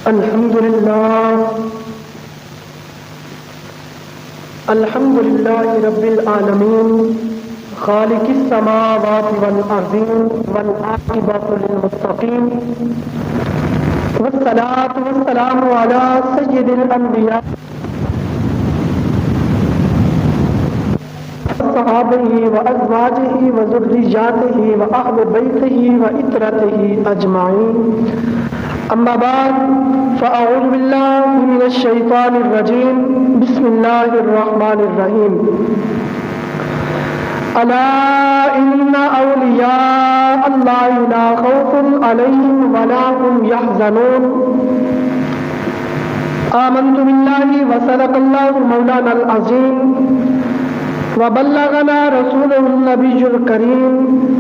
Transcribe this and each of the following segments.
الحمد لله رب العالمين خالق السماوات والأرضين والعاقبة للمتقين والصلاة والسلام على سيد الأنبياء وصحابه وأزواجه وذرياته وأهل بيته وإترته أجمعين. أما بعد فأعوذ بالله من الشيطان الرجيم. بسم الله الرحمن الرحيم. ألا إن أولياء الله لا خوف عليهم ولا هم يحزنون. آمنت بالله وصدق الله مولانا العظيم وبلغنا رسوله النبي الكريم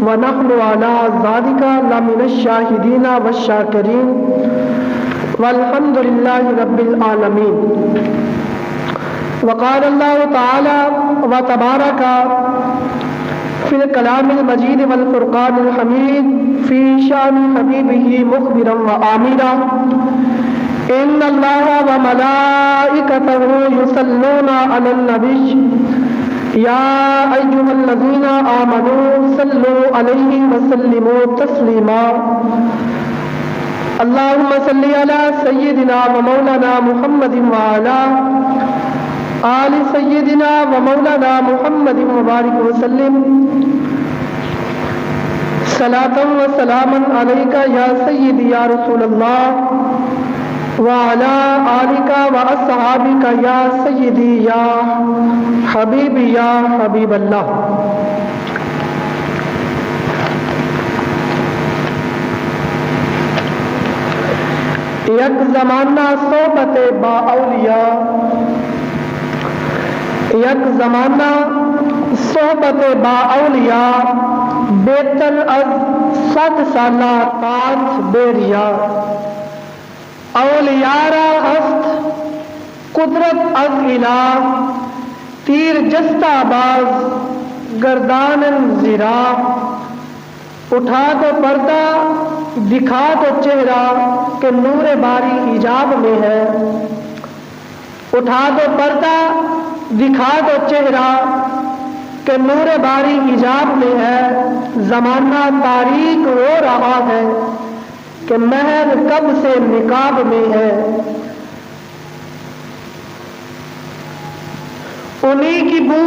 ونحن على ذلك لمن الشاهدين والشاكرين والحمد لله رب العالمين. وقال الله تعالى وتبارك في الكلام المجيد والفرقان الحميد في شأن حبيبه مخبرا وآمرا إن الله وملائكته يصلون على النبي يا أيها الذين آمنوا صلوا عليه وسلموا تسليما. اللهم صل على سيدنا ومولانا محمد وعلى آل سيدنا ومولانا محمد وبارك وسلم صلاة وسلاما عليك يا سيدي يا رسول الله وعلى آلك وأصحابك يا سيدي يا حبيبي يا حبيب الله. یک زمانہ صحبت با اولیاء، یک زمانہ صحبت با اولیاء بہتر از 100 سالہ تاج بیریا. اولیاء را ہست قدرت از الہ تیر جستہ باز گردان زیرا. اٹھا دو پردہ دکھا دو چہرہ کہ نور باری حجاب میں ہے. اٹھا دو پردہ دکھا دو چہرہ کہ نور باری حجاب میں ہے. زمانہ تاریک ہو رہا ہے کہ مہر کب سے نقاب میں ہے. انہی کی بو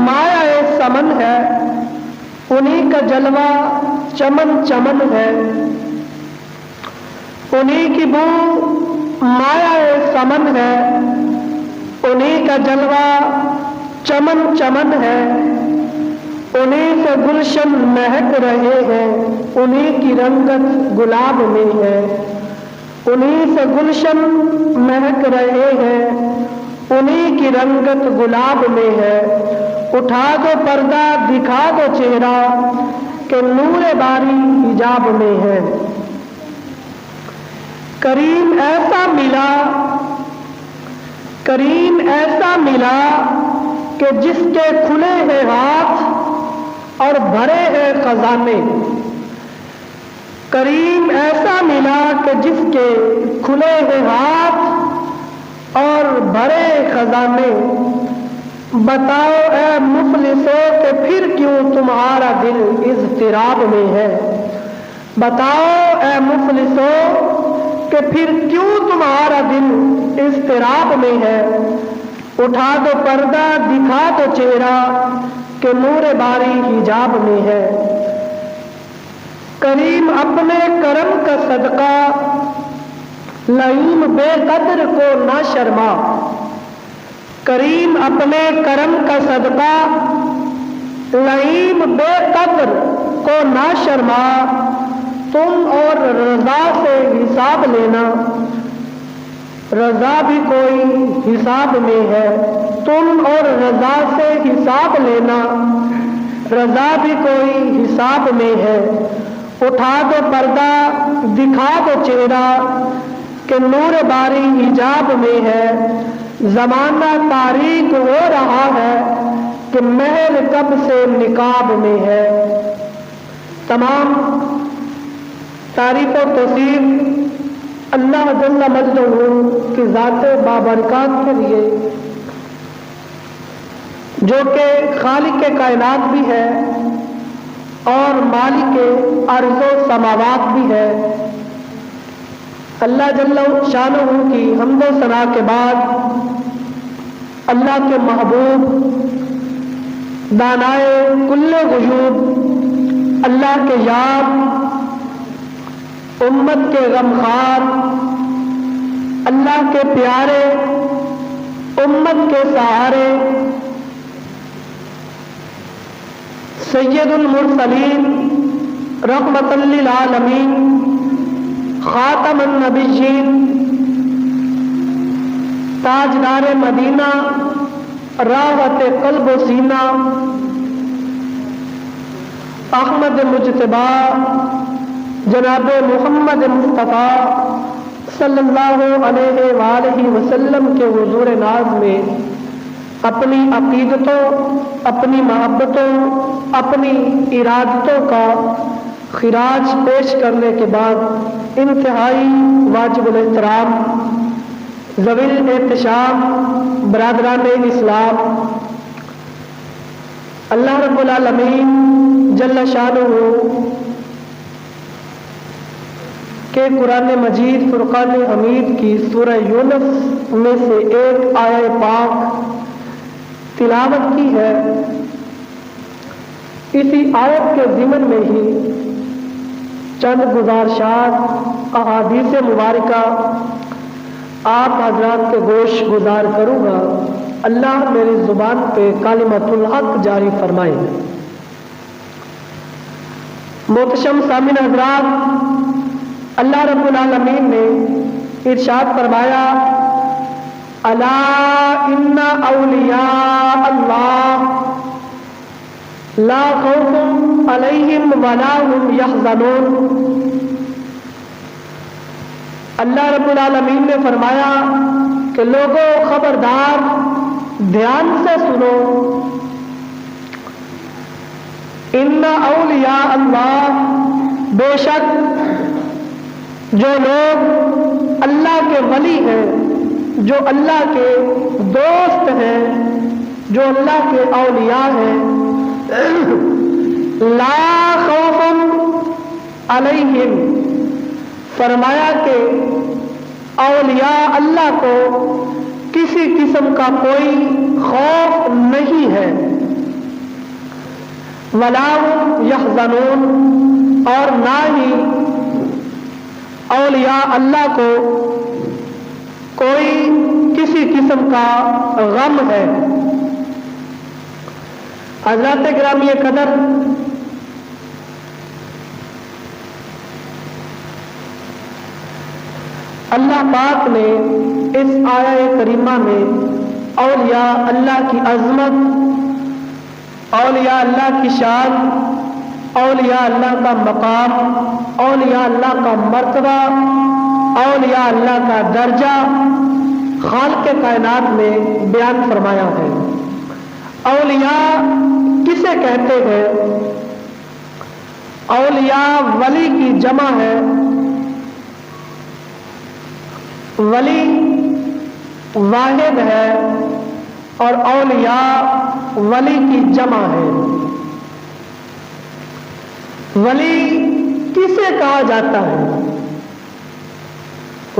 مایا سمن ہے، انہی کا جلوہ چمن چمن ہے. انہی کی بو مایا سمن ہے، انہی کا جلوہ چمن چمن ہے. انہی سے گلشن مہک رہے ہیں، انہی کی رنگت گلاب میں ہے. انہی سے گلشن مہک رہے ہیں، انہی کی رنگت گلاب میں ہے. اٹھا دو پردہ دکھا دو چہرہ کہ نور باری حجاب میں ہے. کریم ایسا ملا، کریم ایسا ملا کہ جس کے کھلے ہیں ہاتھ اور بھرے ہیں خزانے. کریم ایسا ملا کہ جس کے کھلے ہیں ہاتھ اور بھرے خزانے. بتاؤ اے مفلسوں کہ پھر کیوں تمہارا دل اضطراب میں ہے. بتاؤ اے مفلسوں کہ پھر کیوں تمہارا دل اضطراب میں ہے. اٹھا دو پردہ دکھا دو چہرہ کہ نور باری حجاب میں ہے. کریم اپنے کرم کا صدقہ لعین بے قدر کو نہ شرما. کریم اپنے کرم کا صدقہ لعین بے قدر کو نہ شرما. تم اور رضا سے حساب لینا، رضا بھی کوئی حساب میں ہے. تم اور رضا سے حساب لینا، رضا بھی کوئی حساب میں ہے. اٹھا دو پردہ دکھا دو چہرہ کہ نور باری حجاب میں ہے. زمانہ تاریک ہو رہا ہے کہ مہر کب سے نقاب میں ہے. تمام تعریف و توصیف اللہ جل مجدہ کی ذات بابرکات کے لیے، جو کہ خالق کائنات بھی ہے اور مالک ارض و سماوات بھی ہے، اللہ جل شانہ کی حمد و ثنا کے بعد اللہ کے محبوب دانائے کل غیوب، اللہ کے یار، امت کے غمخوار، اللہ کے پیارے، امت کے سہارے، سید المرسلین، رحمت للعالمین، خاتم النبیین، تاجدار مدینہ، راحت قلب و سینہ، احمد مجتبی جناب محمد مصطفیٰ صلی اللہ علیہ وآلہ وسلم کے حضور ناز میں اپنی عقیدتوں، اپنی محبتوں، اپنی ارادتوں کا خراج پیش کرنے کے بعد انتہائی واجب الاحترام ذوی الاحتشام برادران اسلام، اللہ رب العالمین جل شانہ کہ قرآن مجید فرقان حمید کی سورہ یونس میں سے ایک آیہ پاک تلاوت کی ہے، اسی آیت کے ضمن میں ہی چند گزارشات احادیث مبارکہ آپ حضرات کے گوش گزار کروں گا۔ اللہ میری زبان پہ کلمۃ الحق جاری فرمائے۔ محتشم سامعین حضرات، اللہ رب العالمین نے ارشاد فرمایا، الا ان اولیاء اللہ لا خوف علیہم ولا هم یحزنون۔ اللہ رب العالمین نے فرمایا کہ لوگوں خبردار، دھیان سے سنو، ان اولیاء اللہ، بے شک جو لوگ اللہ کے ولی ہیں، جو اللہ کے دوست ہیں، جو اللہ کے اولیاء ہیں، لا خوف علیہم، فرمایا کہ اولیاء اللہ کو کسی قسم کا کوئی خوف نہیں ہے، ولا هم یحزنون، اور نہ ہی اولیاء اللہ کو کوئی کسی قسم کا غم ہے۔ حضرات گرامی قدر، اللہ پاک نے اس آیہ کریمہ میں اولیاء اللہ کی عظمت، اولیاء اللہ کی شان، اولیاء اللہ کا مقام، اولیاء اللہ کا مرتبہ، اولیاء اللہ کا درجہ خالق کائنات میں بیان فرمایا ہے۔ اولیاء کسے کہتے ہیں؟ اولیاء ولی کی جمع ہے۔ ولی واحد ہے اور اولیاء ولی کی جمع ہے۔ ولی کسے کہا جاتا ہے؟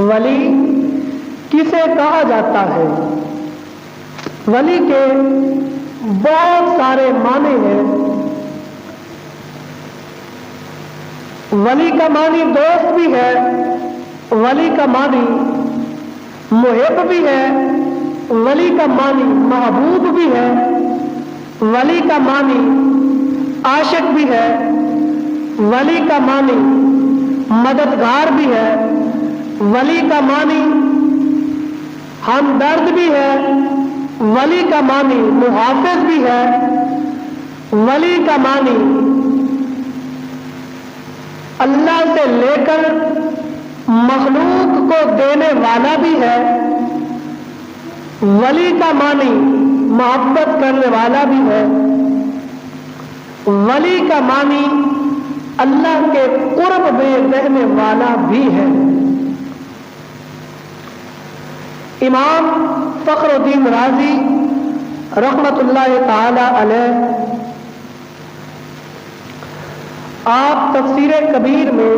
ولی کسے کہا جاتا ہے؟ ولی کے بہت سارے معنی ہیں۔ ولی کا معنی دوست بھی ہے، ولی کا معنی محب بھی ہے، ولی کا معنی محبوب بھی ہے، ولی کا معنی عاشق بھی ہے، ولی کا معنی مددگار بھی ہے، ولی کا معنی ہمدرد بھی ہے، ولی کا معنی محافظ بھی ہے، ولی کا معنی اللہ سے لے کر مخلوق کو دینے والا بھی ہے، ولی کا معنی محبت کرنے والا بھی ہے، ولی کا معنی اللہ کے قرب میں رہنے والا بھی ہے۔ امام فخر الدین رازی رحمت اللہ تعالی علیہ آپ تفسیر کبیر میں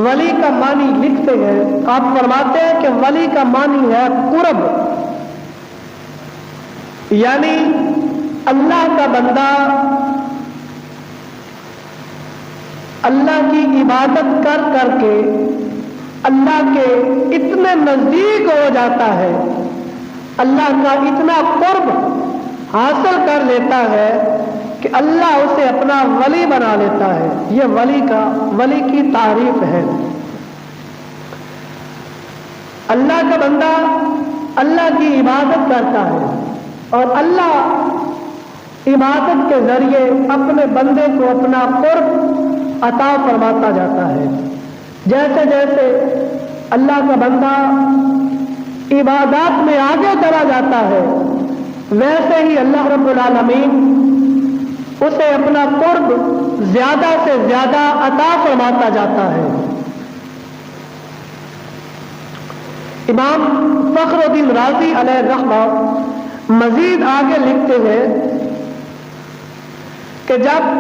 ولی کا معنی لکھتے ہیں. آپ فرماتے ہیں کہ ولی کا معنی ہے قرب، یعنی اللہ کا بندہ اللہ کی عبادت کر کر کے اللہ کے اتنے نزدیک ہو جاتا ہے، اللہ کا اتنا قرب حاصل کر لیتا ہے کہ اللہ اسے اپنا ولی بنا لیتا ہے. یہ ولی کی تعریف ہے. اللہ کا بندہ اللہ کی عبادت کرتا ہے اور اللہ عبادت کے ذریعے اپنے بندے کو اپنا قرب عطا فرماتا جاتا ہے. جیسے جیسے اللہ کا بندہ عبادات میں آگے چلا جاتا ہے ویسے ہی اللہ رب العالمین اسے اپنا قرب زیادہ سے زیادہ عطا فرماتا جاتا ہے. امام فخر الدین رازی علیہ رحمہ مزید آگے لکھتے ہیں کہ جب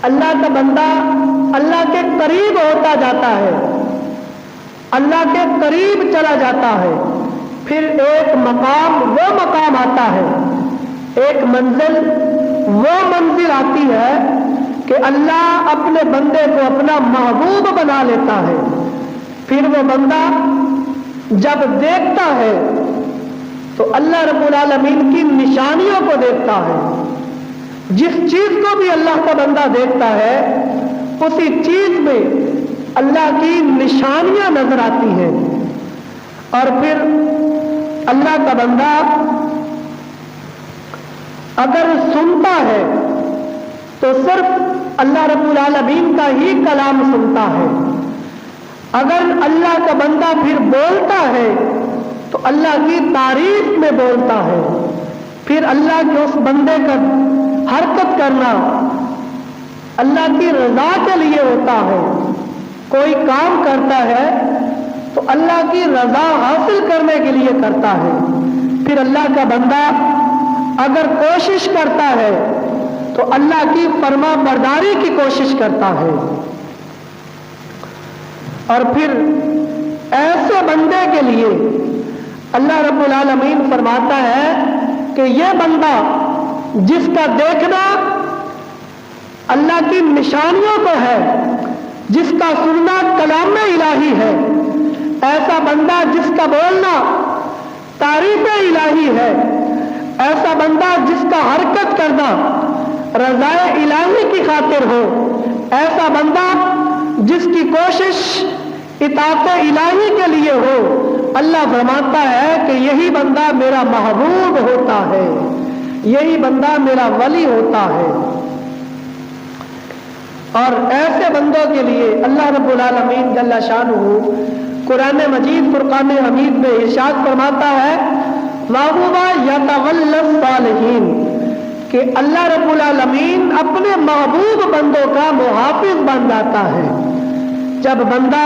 اللہ کا بندہ اللہ کے قریب ہوتا جاتا ہے، اللہ کے قریب چلا جاتا ہے، پھر ایک مقام وہ مقام آتا ہے، ایک منزل وہ منزل آتی ہے کہ اللہ اپنے بندے کو اپنا محبوب بنا لیتا ہے. پھر وہ بندہ جب دیکھتا ہے تو اللہ رب العالمین کی نشانیوں کو دیکھتا ہے. جس چیز کو بھی اللہ کا بندہ دیکھتا ہے اسی چیز میں اللہ کی نشانیاں نظر آتی ہیں. اور پھر اللہ کا بندہ اگر سنتا ہے تو صرف اللہ رب العالمین کا ہی کلام سنتا ہے. اگر اللہ کا بندہ پھر بولتا ہے تو اللہ کی تعریف میں بولتا ہے. پھر اللہ کے اس بندے کا حرکت کرنا اللہ کی رضا کے لیے ہوتا ہے. کوئی کام کرتا ہے تو اللہ کی رضا حاصل کرنے کے لیے کرتا ہے. پھر اللہ کا بندہ اگر کوشش کرتا ہے تو اللہ کی فرما برداری کی کوشش کرتا ہے. اور پھر ایسے بندے کے لیے اللہ رب العالمین فرماتا ہے کہ یہ بندہ جس کا دیکھنا اللہ کی نشانیوں کو ہے، جس کا سننا کلام الہی ہے، ایسا بندہ جس کا بولنا تعریف الہی ہے، ایسا بندہ جس کا حرکت کرنا رضائے الہی کی خاطر ہو، ایسا بندہ جس کی کوشش اطاعت الہی کے لیے ہو، اللہ فرماتا ہے کہ یہی بندہ میرا محبوب ہوتا ہے، یہی بندہ میرا ولی ہوتا ہے. اور ایسے بندوں کے لیے اللہ رب العالمین جل شانہ قرآن مجید فرقان حمید میں ارشاد فرماتا ہے وَهُوَ يَتَوَلَّى الصَّالِحِينَ کہ اللہ رب العالمین اپنے محبوب بندوں کا محافظ بن جاتا ہے. جب بندہ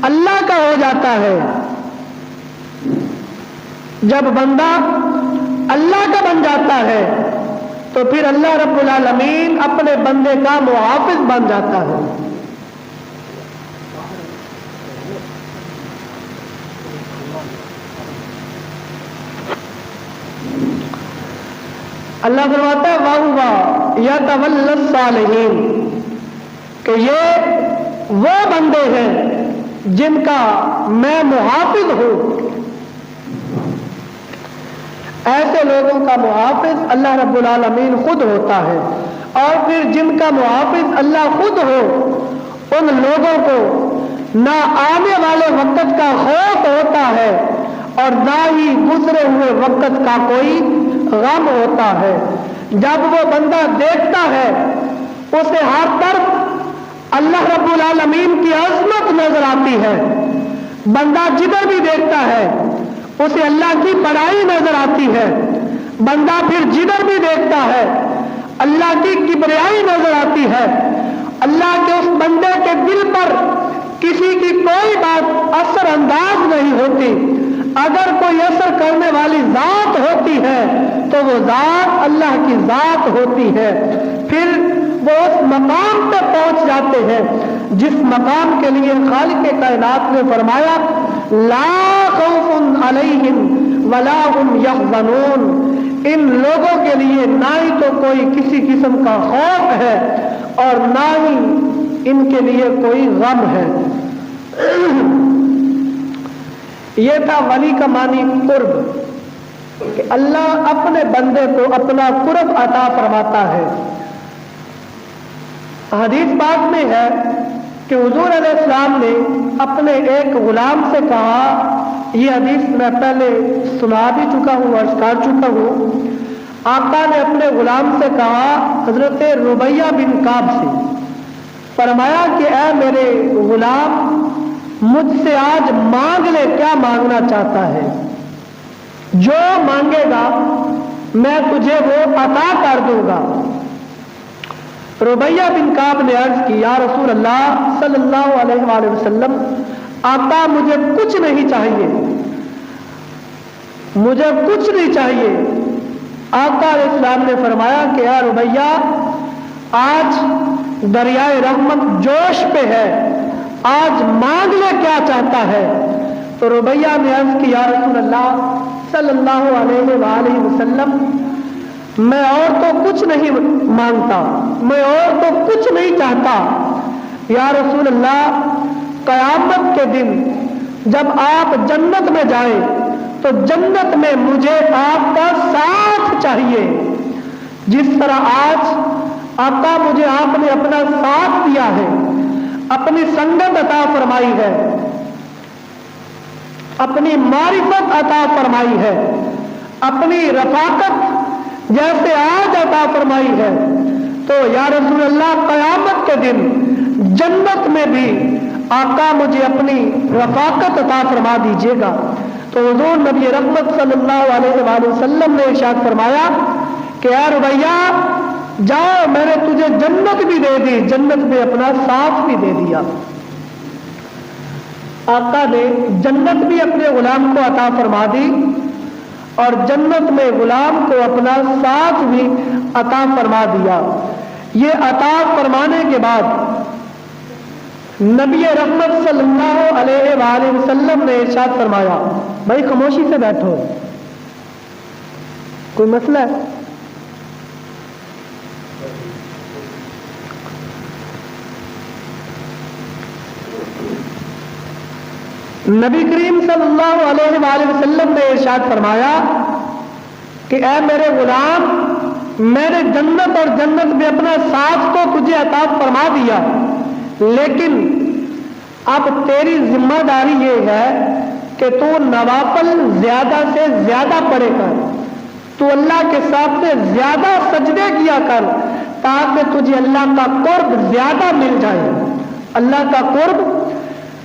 اللہ کا ہو جاتا ہے، جب بندہ اللہ کا بن جاتا ہے تو پھر اللہ رب العالمین اپنے بندے کا محافظ بن جاتا ہے. اللہ فرماتا ہے وَهُوَ يَتَوَلَّى الصَّالِحِينَ کہ یہ وہ بندے ہیں جن کا میں محافظ ہوں. ایسے لوگوں کا محافظ اللہ رب العالمین خود ہوتا ہے. اور پھر جن کا محافظ اللہ خود ہو ان لوگوں کو نہ آنے والے وقت کا خوف ہوتا ہے اور نہ ہی گزرے ہوئے وقت کا کوئی غم ہوتا ہے. جب وہ بندہ دیکھتا ہے اسے ہر طرف اللہ رب العالمین کی عظمت نظر آتی ہے. بندہ جدھر بھی دیکھتا ہے اسے اللہ کی بڑائی نظر آتی ہے. بندہ پھر جدھر بھی دیکھتا ہے اللہ کی کبریائی نظر آتی ہے. اللہ کے اس بندے کے دل پر کسی کی کوئی بات اثر انداز نہیں ہوتی. اگر کوئی اثر کرنے والی ذات ہوتی ہے تو وہ ذات اللہ کی ذات ہوتی ہے. پھر وہ اس مقام پہ پہنچ جاتے ہیں جس مقام کے لیے خالق کائنات نے فرمایا لا خوف علیہم ولا هم یحزنون. ان لوگوں کے لیے نہ ہی تو کوئی کسی قسم کا خوف ہے اور نہ ہی ان کے لیے کوئی غم ہے. یہ تھا ولی کا معنی قرب, کہ اللہ اپنے بندے کو اپنا قرب عطا فرماتا ہے. حدیث پاک میں ہے کہ حضور علیہ السلام نے اپنے ایک غلام سے کہا, یہ حدیث میں پہلے سنا بھی چکا ہوں اور کر چکا ہوں. آقا نے اپنے غلام سے کہا, حضرت ربیہ بن کعب سے فرمایا کہ اے میرے غلام مجھ سے آج مانگ لے, کیا مانگنا چاہتا ہے, جو مانگے گا میں تجھے وہ عطا کر دوں گا. ربیہ بن کعب نے عرض کی یا رسول اللہ صلی اللہ علیہ وآلہ وسلم, آقا مجھے کچھ نہیں چاہیے, مجھے کچھ نہیں چاہیے. آقا علیہ السلام نے فرمایا کہ اے ربیہ آج دریائے رحمت جوش پہ ہے, آج مانگ لے کیا چاہتا ہے. تو ربیہ نے عرض کی یا رسول اللہ صلی اللہ علیہ وآلہ وسلم, میں اور تو کچھ نہیں مانگتا, میں اور تو کچھ نہیں چاہتا. یا رسول اللہ قیامت کے دن جب آپ جنت میں جائیں تو جنت میں مجھے آپ کا ساتھ چاہیے. جس طرح آج آقا مجھے آپ نے اپنا ساتھ دیا ہے, اپنی سنگت عطا فرمائی ہے, اپنی معرفت عطا فرمائی ہے, اپنی رفاقت جیسے آج عطا فرمائی ہے, تو یا رسول اللہ قیامت کے دن جنت میں بھی آقا مجھے اپنی رفاقت عطا فرما دیجیے گا. تو حضور نبی رحمت صلی اللہ علیہ وآلہ وسلم نے ارشاد فرمایا کہ اے ربیہ جاؤ, میں نے تجھے جنت بھی دے دی, جنت میں اپنا ساتھ بھی دے دیا. آقا نے جنت بھی اپنے غلام کو عطا فرما دی اور جنت میں غلام کو اپنا ساتھ بھی عطا فرما دیا. یہ عطا فرمانے کے بعد نبی رحمت صلی اللہ علیہ وآلہ وسلم نے ارشاد فرمایا, بھائی خاموشی سے بیٹھو, کوئی مسئلہ ہے؟ نبی کریم صلی اللہ علیہ وآلہ وسلم نے ارشاد فرمایا کہ اے میرے غلام, میں نے جنت اور جنت میں اپنا ساتھ تو تجھے عطا فرما دیا, لیکن اب تیری ذمہ داری یہ ہے کہ تو نوافل زیادہ سے زیادہ پڑھے کر, تو اللہ کے سامنے زیادہ سجدے کیا کر تاکہ تجھے اللہ کا قرب زیادہ مل جائے, اللہ کا قرب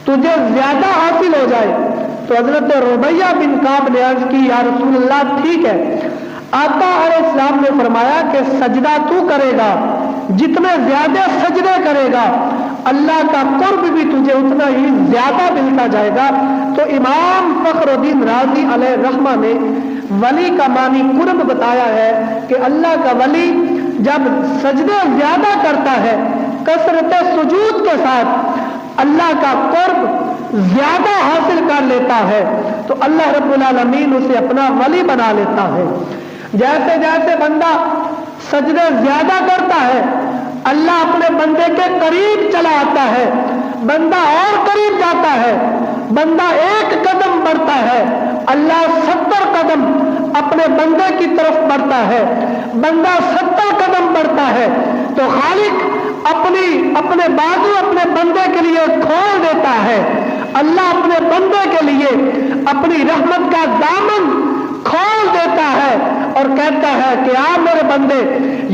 تجھے زیادہ حاصل ہو جائے. تو حضرت ربیہ بن کعب نے عرض کی یا رسول اللہ ٹھیک ہے. آقا علیہ السلام نے فرمایا کہ سجدہ تو کرے گا, جتنے زیادہ سجدے کرے گا اللہ کا قرب بھی تجھے اتنا ہی زیادہ ملتا جائے گا. تو امام فخر الدین رازی علیہ رحمہ نے ولی کا معنی قرب بتایا ہے کہ اللہ کا ولی جب سجدے زیادہ کرتا ہے کثرت سجود کے ساتھ اللہ کا قرب زیادہ حاصل کر لیتا ہے تو اللہ رب العالمین اسے اپنا ولی بنا لیتا ہے. جیسے جیسے بندہ سجدے زیادہ کرتا ہے اللہ اپنے بندے کے قریب چلا آتا ہے, بندہ اور قریب جاتا ہے, بندہ ایک قدم بڑھتا ہے اللہ 70 قدم اپنے بندے کی طرف بڑھتا ہے, بندہ 70 قدم بڑھتا ہے تو خالق اپنے بازو اپنے بندے کے لیے کھول دیتا ہے. اللہ اپنے بندے کے لیے اپنی رحمت کا دامن کھول دیتا ہے اور کہتا ہے کہ آ میرے بندے,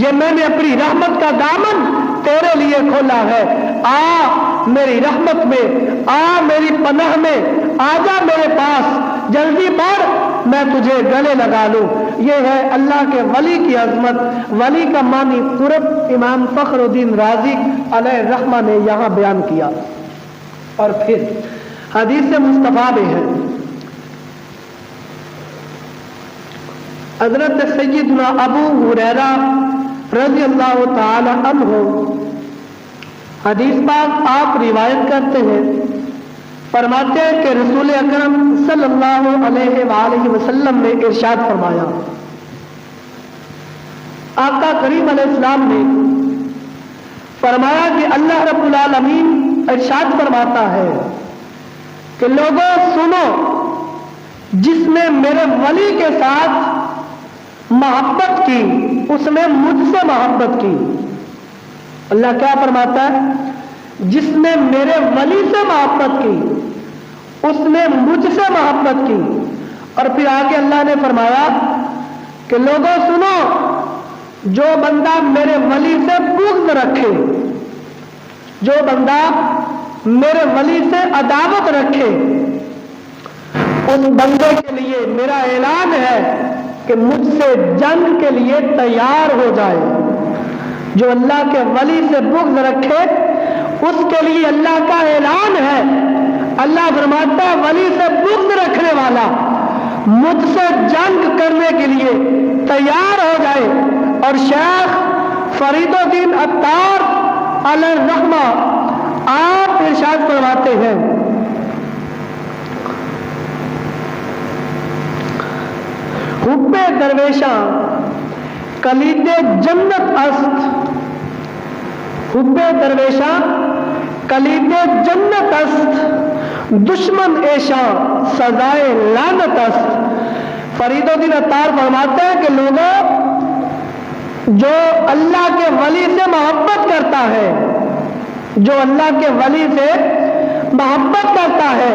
یہ میں نے اپنی رحمت کا دامن تیرے لیے کھولا ہے, آ میری رحمت میں, آ میری پناہ میں, آ جا میرے پاس, جلدی بڑھ, میں تجھے گلے لگا لوں. یہ ہے اللہ کے ولی کی عظمت. ولی کا معنی قرب امام فخر الدین رازی علیہ رحمہ نے یہاں بیان کیا. اور پھر حدیث مصطفیٰ میں ہے، حضرت سیدنا ابو ہریرہ رضی اللہ تعالی عنہ حدیث پاک آپ روایت کرتے ہیں، فرماتے ہیں کہ رسول اکرم صلی اللہ علیہ وآلہ وسلم نے ارشاد فرمایا، آقا کریم علیہ السلام نے فرمایا کہ اللہ رب العالمین ارشاد فرماتا ہے کہ لوگوں سنو، جس نے میرے ولی کے ساتھ محبت کی اس نے مجھ سے محبت کی۔ اللہ کیا فرماتا ہے؟ جس نے میرے ولی سے محبت کی اس نے مجھ سے محبت کی۔ اور پھر آگے اللہ نے فرمایا کہ لوگوں سنو، جو بندہ میرے ولی سے بغض رکھے، جو بندہ میرے ولی سے عداوت رکھے، اس بندے کے لیے میرا اعلان ہے کہ مجھ سے جنگ کے لیے تیار ہو جائے۔ جو اللہ کے ولی سے بغض رکھے اس کے لیے اللہ کا اعلان ہے، اللہ فرماتا ہے ولی سے بغض رکھنے والا مجھ سے جنگ کرنے کے لیے تیار ہو جائے۔ اور شیخ فرید الدین عطار علیہ الرحمہ آپ ارشاد فرماتے ہیں، حب درویشاں کلید جنت است، حب درویشاں کلید جنت است، دشمن ایشاں سزائے لعنت است۔ فرید الدین عطار فرماتے ہیں کہ لوگوں، جو اللہ کے ولی سے محبت کرتا ہے، جو اللہ کے ولی سے محبت کرتا ہے،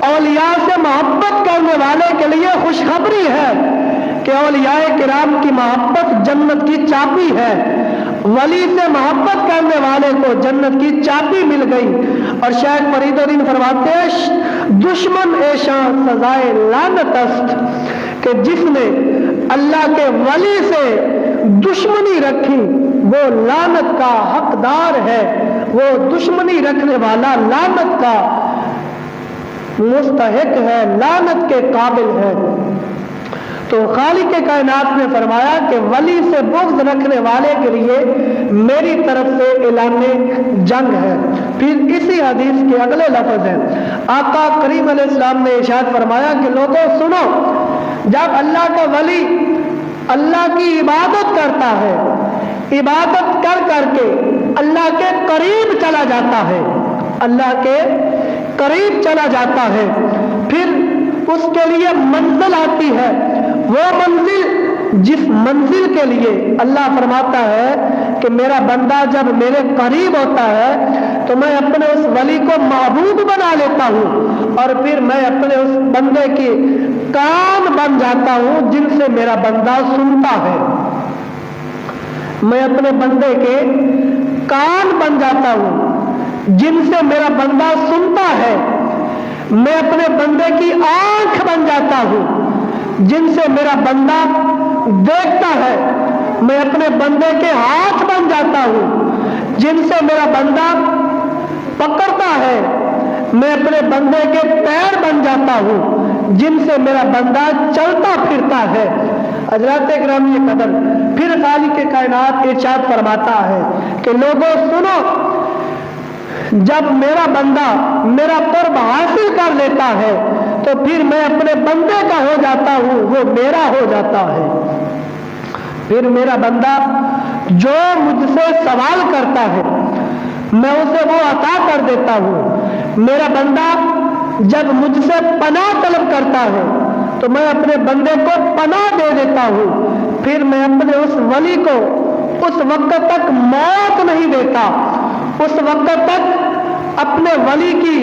اولیاء سے محبت کرنے والے کے لیے خوشخبری ہے کہ اولیاء کرام کی محبت جنت کی چابی ہے۔ ولی سے محبت کرنے والے کو جنت کی چابی مل گئی۔ اور شیخ فرید الدین فرماتے ہیں دشمن ایشاں سزائے لعنت است، کہ جس نے اللہ کے ولی سے دشمنی رکھی وہ لعنت کا حقدار ہے، وہ دشمنی رکھنے والا لعنت کا مستحق ہے، لعنت کے قابل ہے۔ تو خالق کائنات نے فرمایا کہ ولی سے بغض رکھنے والے کے لیے میری طرف سے اعلان جنگ ہے۔ پھر اسی حدیث کے اگلے لفظ ہیں، آقا کریم علیہ السلام نے ارشاد فرمایا کہ لوگوں سنو، جب اللہ کا ولی اللہ کی عبادت کرتا ہے، عبادت کر کر کے اللہ کے قریب چلا جاتا ہے، اللہ کے قریب چلا جاتا ہے، پھر اس کے لیے منزل آتی ہے، وہ منزل جس منزل کے لیے اللہ فرماتا ہے کہ میرا بندہ جب میرے قریب ہوتا ہے تو میں اپنے اس ولی کو معبود بنا لیتا ہوں، اور پھر میں اپنے اس بندے کی کان بن جاتا ہوں جن سے میرا بندہ سنتا ہے۔ میں اپنے بندے کے کان بن جاتا ہوں جن سے میرا بندہ سنتا ہے، میں اپنے بندے کی آنکھ بن جاتا ہوں جن سے میرا بندہ دیکھتا ہے، میں اپنے بندے کے ہاتھ بن جاتا ہوں جن سے میرا بندہ پکڑتا ہے، میں اپنے بندے کے پیر بن جاتا ہوں جن سے میرا بندہ چلتا پھرتا ہے۔ حضرات گرامی قدر، پھر خالق کائنات ارشاد فرماتا ہے کہ لوگوں سنو، جب میرا بندہ میرا قرب حاصل کر لیتا ہے تو پھر میں اپنے بندے کا ہو جاتا ہوں، وہ میرا ہو جاتا ہے۔ پھر میرا بندہ جو مجھ سے سوال کرتا ہے میں اسے وہ عطا کر دیتا ہوں۔ میرا بندہ جب مجھ سے پناہ طلب کرتا ہے تو میں اپنے بندے کو پناہ دے دیتا ہوں۔ پھر میں اپنے اس ولی کو اس وقت تک موت نہیں دیتا، اس وقت تک اپنے ولی کی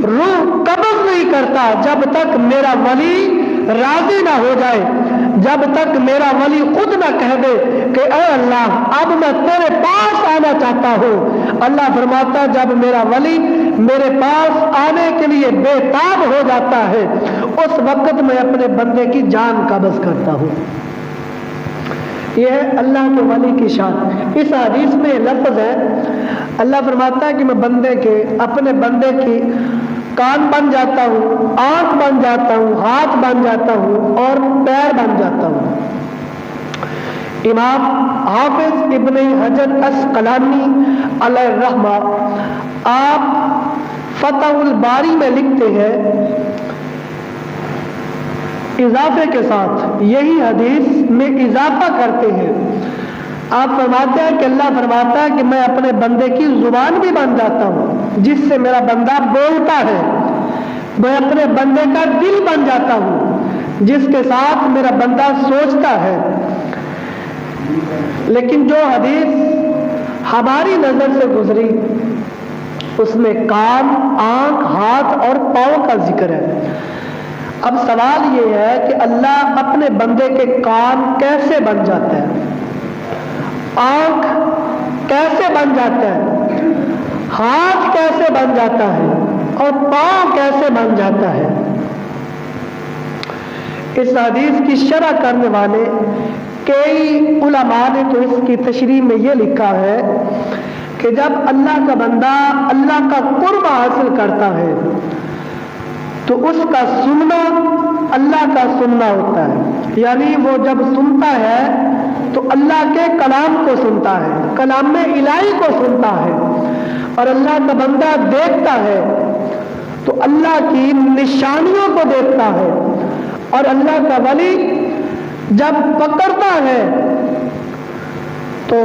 روح قبض نہیں کرتا جب تک میرا ولی راضی نہ ہو جائے، جب تک میرا ولی خود نہ کہہ دے کہ اے اللہ اب میں تیرے پاس آنا چاہتا ہوں۔ اللہ فرماتا جب میرا ولی میرے پاس آنے کے لیے بے تاب ہو جاتا ہے اس وقت میں اپنے بندے کی جان قبض کرتا ہوں۔ یہ ہے اللہ کے ولی کی شان۔ اس حدیث میں لفظ ہے، اللہ فرماتا ہے کہ میں بندے کے اپنے بندے کی کان بن جاتا ہوں، آنکھ بن جاتا ہوں، ہاتھ بن جاتا ہوں اور پیر بن جاتا ہوں۔ امام حافظ ابن حجر اسقلانی علیہ الرحمہ آپ فتح الباری میں لکھتے ہیں اضافے کے ساتھ، یہی حدیث میں اضافہ کرتے ہیں، آپ فرماتے ہیں کہ اللہ فرماتا ہے کہ میں اپنے بندے کی زبان بھی بن جاتا ہوں جس سے میرا بندہ بولتا ہے، میں اپنے بندے کا دل بن جاتا ہوں جس کے ساتھ میرا بندہ سوچتا ہے۔ لیکن جو حدیث ہماری نظر سے گزری اس میں کان، آنکھ، ہاتھ اور پاؤں کا ذکر ہے۔ اب سوال یہ ہے کہ اللہ اپنے بندے کے کان کیسے بن جاتا ہے، آنکھ کیسے بن جاتا ہے، ہاتھ کیسے بن جاتا ہے اور پاؤں کیسے بن جاتا ہے؟ اس حدیث کی شرح کرنے والے کئی علماء نے تو اس کی تشریح میں یہ لکھا ہے کہ جب اللہ کا بندہ اللہ کا قرب حاصل کرتا ہے تو اس کا سننا اللہ کا سننا ہوتا ہے، یعنی وہ جب سنتا ہے تو اللہ کے کلام کو سنتا ہے، کلام الہی کو سنتا ہے، اور اللہ کا بندہ دیکھتا ہے تو اللہ کی نشانیوں کو دیکھتا ہے، اور اللہ کا ولی جب پکڑتا ہے تو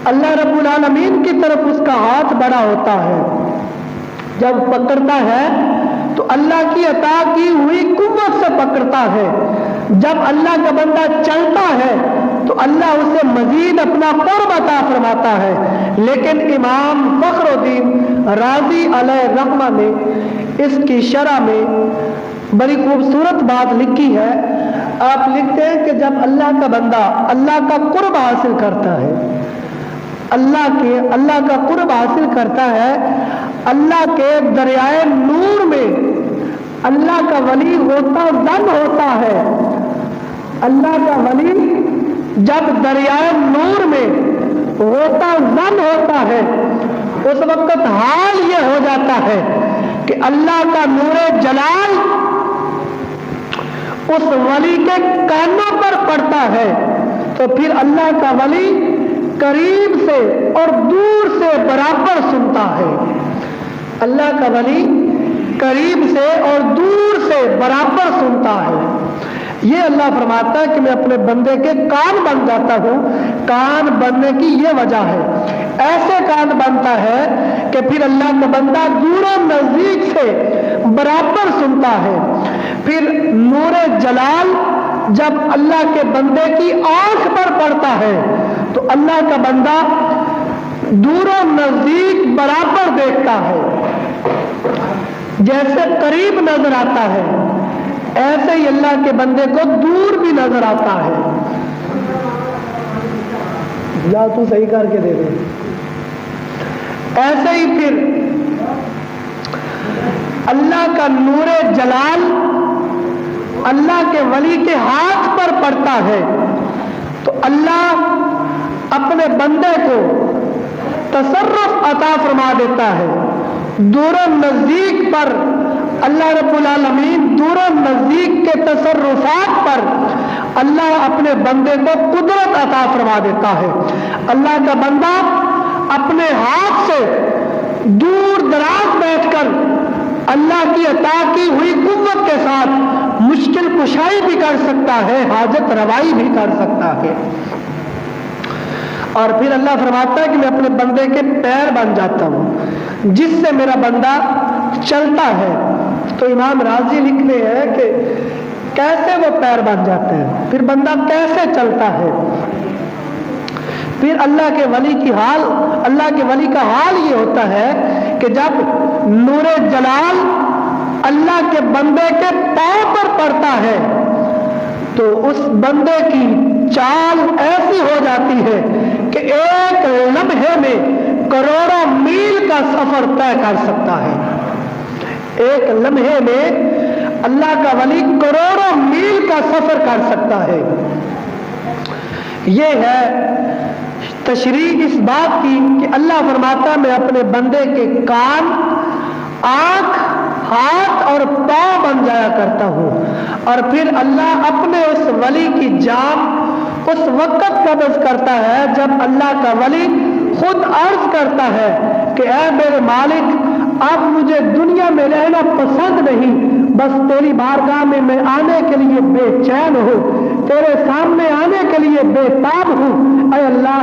اللہ رب العالمین کی طرف اس کا ہاتھ بڑا ہوتا ہے، جب پکڑتا ہے تو اللہ کی عطا کی ہوئی قوت سے پکڑتا ہے، جب اللہ کا بندہ چلتا ہے تو اللہ اسے مزید اپنا قرب عطا فرماتا ہے۔ لیکن امام فخر الدین رازی علیہ الرحمہ نے اس کی شرح میں بڑی خوبصورت بات لکھی ہے۔ آپ لکھتے ہیں کہ جب اللہ کا بندہ اللہ کا قرب حاصل کرتا ہے، اللہ کا قرب حاصل کرتا ہے، اللہ کے دریائے نور میں اللہ کا ولی زن ہوتا ہے، اللہ کا ولی جب دریائے نور میں زن ہوتا ہے اس وقت حال یہ ہو جاتا ہے کہ اللہ کا نور جلال اس ولی کے کانوں پر پڑتا ہے، تو پھر اللہ کا ولی قریب سے اور دور سے برابر سنتا ہے، اللہ کا ولی قریب سے اور دور سے برابر سنتا ہے۔ یہ اللہ فرماتا ہے کہ میں اپنے بندے کے کان بن جاتا ہوں۔ کان بننے کی یہ وجہ ہے، ایسے کان بنتا ہے کہ پھر اللہ کا بندہ دور و نزدیک سے برابر سنتا ہے۔ پھر نور جلال جب اللہ کے بندے کی آنکھ پر پڑتا ہے تو اللہ کا بندہ دور و نزدیک برابر دیکھتا ہے، جیسے قریب نظر آتا ہے ایسے ہی اللہ کے بندے کو دور بھی نظر آتا ہے۔ یا تو صحیح کر کے دے دے۔ ایسے ہی پھر اللہ کا نور جلال اللہ کے ولی کے ہاتھ پر پڑتا ہے تو اللہ اپنے بندے کو تصرف عطا فرما دیتا ہے۔ دور و نزدیک پر اللہ رب العالمین دور و نزدیک کے تصرفات پر اللہ اپنے بندے کو قدرت عطا فرما دیتا ہے۔ اللہ کا بندہ اپنے ہاتھ سے دور دراز بیٹھ کر اللہ کی عطا کی ہوئی قوت کے ساتھ مشکل کشائی بھی کر سکتا ہے، حاجت روائی بھی کر سکتا ہے۔ اور پھر اللہ فرماتا ہے کہ میں اپنے بندے کے پیر بن جاتا ہوں جس سے میرا بندہ چلتا ہے۔ تو امام راضی لکھتے ہیں کہ کیسے وہ پیر بن جاتے ہیں، پھر بندہ کیسے چلتا ہے۔ پھر اللہ کے ولی کا حال یہ ہوتا ہے کہ جب نور جلال اللہ کے بندے کے پاؤں پر پڑتا ہے تو اس بندے کی چال ایسی ہو جاتی ہے کہ ایک لمحے میں کروڑوں میل کا سفر طے کر سکتا ہے۔ ایک لمحے میں اللہ کا ولی کروڑوں میل کا سفر کر سکتا ہے۔ یہ ہے تشریح اس بات کی کہ اللہ فرماتا ہے میں اپنے بندے کے کان، آنکھ، ہاتھ اور پاؤں بن جایا کرتا ہوں، اور پھر اللہ اپنے اس ولی کی جان اس وقت قبض کرتا ہے جب اللہ کا ولی خود عرض کرتا ہے کہ اے میرے مالک، اب مجھے دنیا میں رہنا پسند نہیں، بس تیری بارگاہ میں میں آنے کے لیے بے چین ہوں، تیرے سامنے آنے کے لیے بے تاب ہوں، اے اللہ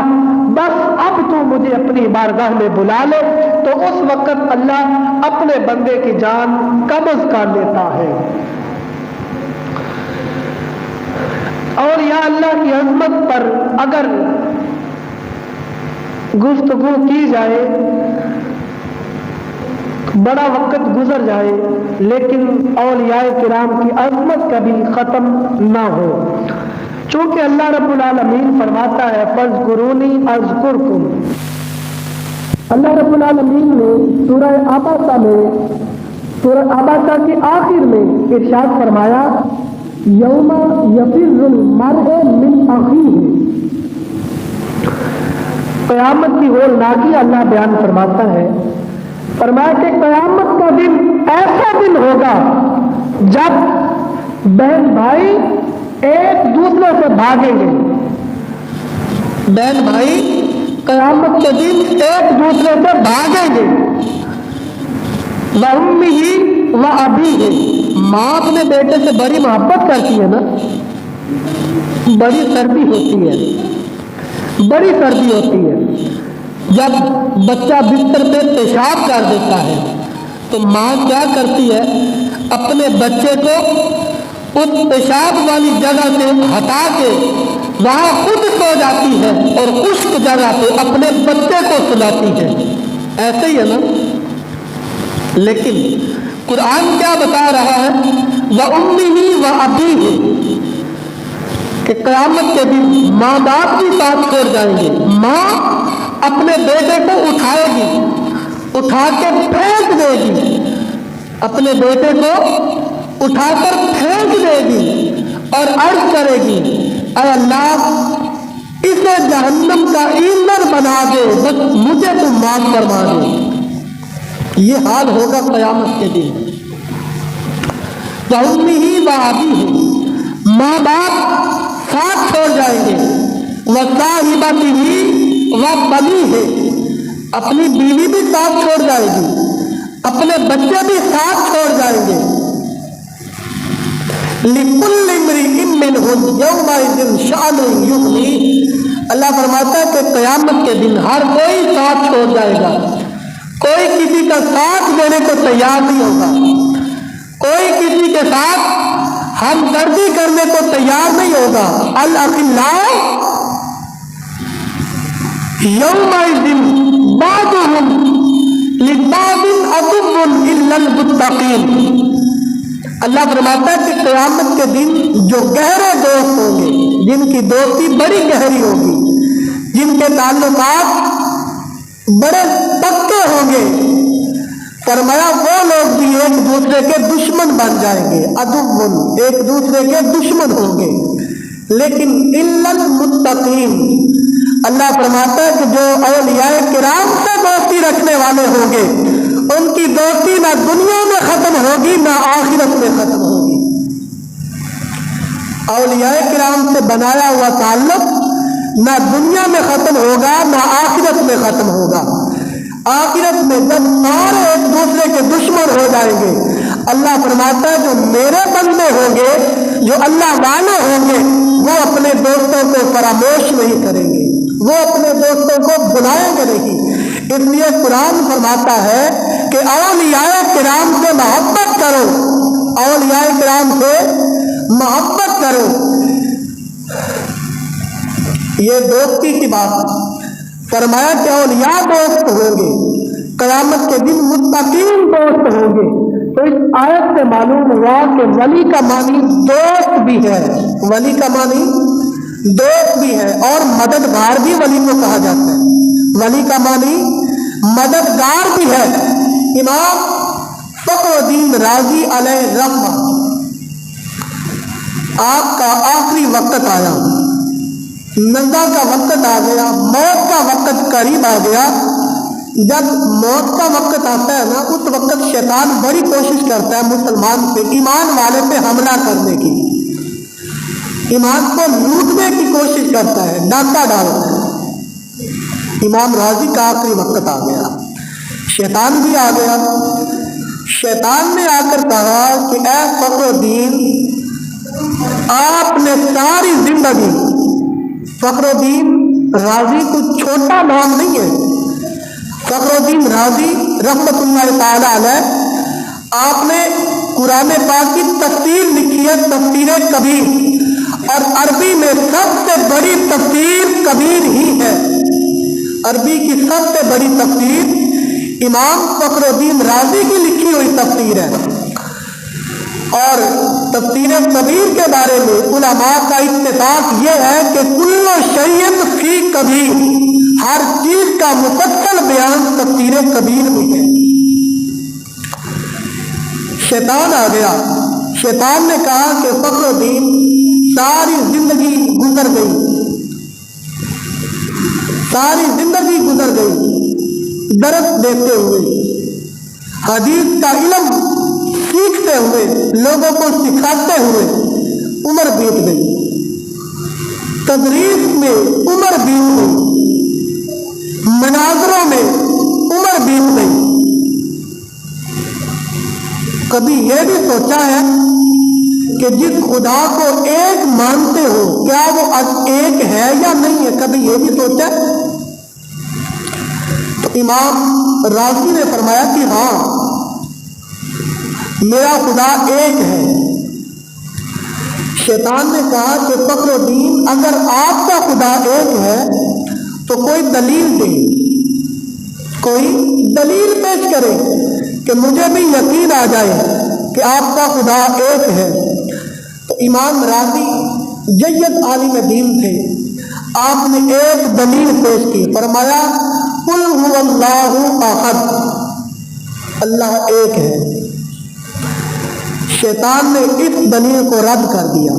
بس اب تو مجھے اپنی بارگاہ میں بلا لے۔ تو اس وقت اللہ اپنے بندے کی جان قبض کر لیتا ہے۔ اور یا اللہ کی عظمت پر اگر گفتگو کی جائے، بڑا وقت گزر جائے، لیکن اولیاء کرام کی عظمت کبھی ختم نہ ہو، چونکہ اللہ رب العالمین فرماتا ہے فاذکرونی اذکرکم۔ اللہ رب العالمین نے سورہ عباسہ کے آخر میں ارشاد فرمایا یوم یفر المرء من اخیہ، قیامت کی ہولناکی اللہ بیان فرماتا ہے، فرمایا کہ قیامت کا دن ایسا دن ہوگا جب بہن بھائی ایک دوسرے سے بھاگیں گے، بہن بھائی قیامت کے دن ایک دوسرے سے بھاگیں گے، وَأُمِّهِ وَأَبِيهِ، ماں اپنے بیٹے سے بڑی محبت کرتی ہے نا، بڑی سردی ہوتی ہے، بڑی سردی ہوتی ہے، جب بچہ بستر پہ پیشاب کر دیتا ہے تو ماں کیا کرتی ہے، اپنے بچے کو اس پیشاب والی جگہ سے ہٹا کے وہاں خود سو جاتی ہے اور خشک جگہ پہ اپنے بچے کو سلاتی ہے، ایسے ہی ہے نا۔ لیکن قرآن کیا بتا رہا ہے، وَأُمِّهِ وَأَبِيهِ، کہ قیامت کے دن ماں باپ بھی ساتھ چھوڑ جائیں گے، ماں اپنے بیٹے کو اٹھائے گی، اٹھا کے پھینک دے گی، اپنے بیٹے کو اٹھا کر پھینک دے گی اور عرض کرے گی اے اللہ اسے جہنم کا ایندھن بنا دے، بس مجھے تو معاف فرما دے۔ یہ حال ہوگا قیامت کے دن۔ وَأُمِّهِ وَأَبِيهِ، ماں باپ ساتھ چھوڑ جائیں گے، وَصَاحِبَتِهِ وَبَنِيهِ، اپنی بیوی بھی ساتھ چھوڑ جائے گی، اپنے بچے بھی ساتھ چھوڑ جائیں گے۔ لِكُلِّ امْرِئٍ مِّنْهُمْ يَوْمَئِذٍ شَأْنٌ يُغْنِيهِ، اللہ فرماتا ہے کہ قیامت کے دن ہر کوئی ساتھ چھوڑ جائے گا، کوئی کسی کا ساتھ دینے کو تیار نہیں ہوگا، کوئی کسی کے ساتھ ہمدردی کرنے کو تیار نہیں ہوگا۔ الاخلاء یومئذ بعضهم لبعض عدو الا المتقین، اللہ فرماتا ہے کہ قیامت کے دن جو گہرے دوست ہوں گے، جن کی دوستی بڑی گہری ہوگی، جن کے تعلقات بڑے پکے ہوں گے، فرمایا وہ لوگ بھی ایک دوسرے کے دشمن بن جائیں گے، عدو، ایک دوسرے کے دشمن ہوں گے، لیکن الا المتقین، اللہ فرماتا ہے کہ جو اولیاء کرام سے دوستی رکھنے والے ہوں گے ان کی دوستی نہ دنیا میں ختم ہوگی نہ آخرت میں ختم ہوگی۔ اولیاء کرام سے بنایا ہوا تعلق نہ دنیا میں ختم ہوگا نہ آخرت میں ختم ہوگا۔ آخرت میں جب سارے ایک دوسرے کے دشمن ہو جائیں گے، اللہ فرماتا ہے جو میرے بندے ہوں گے، جو اللہ والے ہوں گے، وہ اپنے دوستوں کو فراموش نہیں کریں گے، وہ اپنے دوستوں کو بلائیں گے نہیں۔ اس لیے قرآن فرماتا ہے کہ اولیاء کرام سے محبت کرو، اولیاء کرام سے محبت کرو۔ یہ دوستی کی بات فرمایا کہ اولیاء دوست ہوں گے، قیامت کے دن متقین دوست ہوں گے۔ تو اس آیت سے معلوم ہوا کہ ولی کا معنی دوست بھی ہے، ولی کا معنی دوست بھی ہے، اور مددگار بھی ولی کو کہا جاتا ہے، ولی کا معنی مددگار بھی ہے۔ امام فخر الدین رازی علیہ رحمہ، آپ کا آخری وقت آیا، نزا کا وقت آ گیا، موت کا وقت قریب آ گیا، جب موت کا وقت آتا ہے نا، اس وقت شیطان بڑی کوشش کرتا ہے مسلمان پہ، ایمان والے پہ حملہ کرنے کی، ایمان کو لوٹنے کی کوشش کرتا ہے، ڈاکہ ڈالتا ہے۔ امام راضی کا آخری وقت آ گیا، شیطان بھی آ گیا۔ شیطان نے آ کر کہا کہ اے فخر الدین، آپ نے ساری زندگی، فخر الدین راضی کچھ چھوٹا نام نہیں ہے، فخر الدین راضی رحمت اللہ تعالی علیہ، آپ نے قرآن پاک کی تفسیر لکھی ہے، تفسیر کبیر، اور عربی میں سب سے بڑی تفسیر کبیر ہی ہے۔ عربی کی سب سے بڑی تفسیر امام فخر الدین راضی کی لکھی ہوئی تفسیر ہے، اور تفسیر کبیر کے بارے میں علماء کا اتفاق یہ ہے کہ کل شیء فی کبیر، ہر چیز کا مفصل بیان تفسیر کبیر میں ہے۔ شیطان آ گیا، شیطان نے کہا کہ فخر الدین ساری زندگی گزر گئی، ساری زندگی گزر گئی درس دیتے ہوئے، حدیث کا علم سیکھتے ہوئے، لوگوں کو سکھاتے ہوئے عمر بیت گئی، تدریس میں عمر بیت گئی، مناظروں میں عمر بیت گئی۔ کبھی یہ بھی سوچا ہے کہ جس خدا کو ایک مانتے ہو کیا وہ ایک ہے یا نہیں ہے؟ کبھی یہ بھی سوچا ہے؟ تو امام راضی نے فرمایا کہ ہاں، میرا خدا ایک ہے۔ شیطان نے کہا کہ فخر الدین، اگر آپ کا خدا ایک ہے تو کوئی دلیل دے، کوئی دلیل پیش کرے کہ مجھے بھی یقین آ جائے کہ آپ کا خدا ایک ہے۔ تو امام راضی جید عالم دین تھے، آپ نے ایک دلیل پیش کی، فرمایا قل هو اللہ احد، اللہ ایک ہے۔ شیطان نے اس دلیل کو رد کر دیا،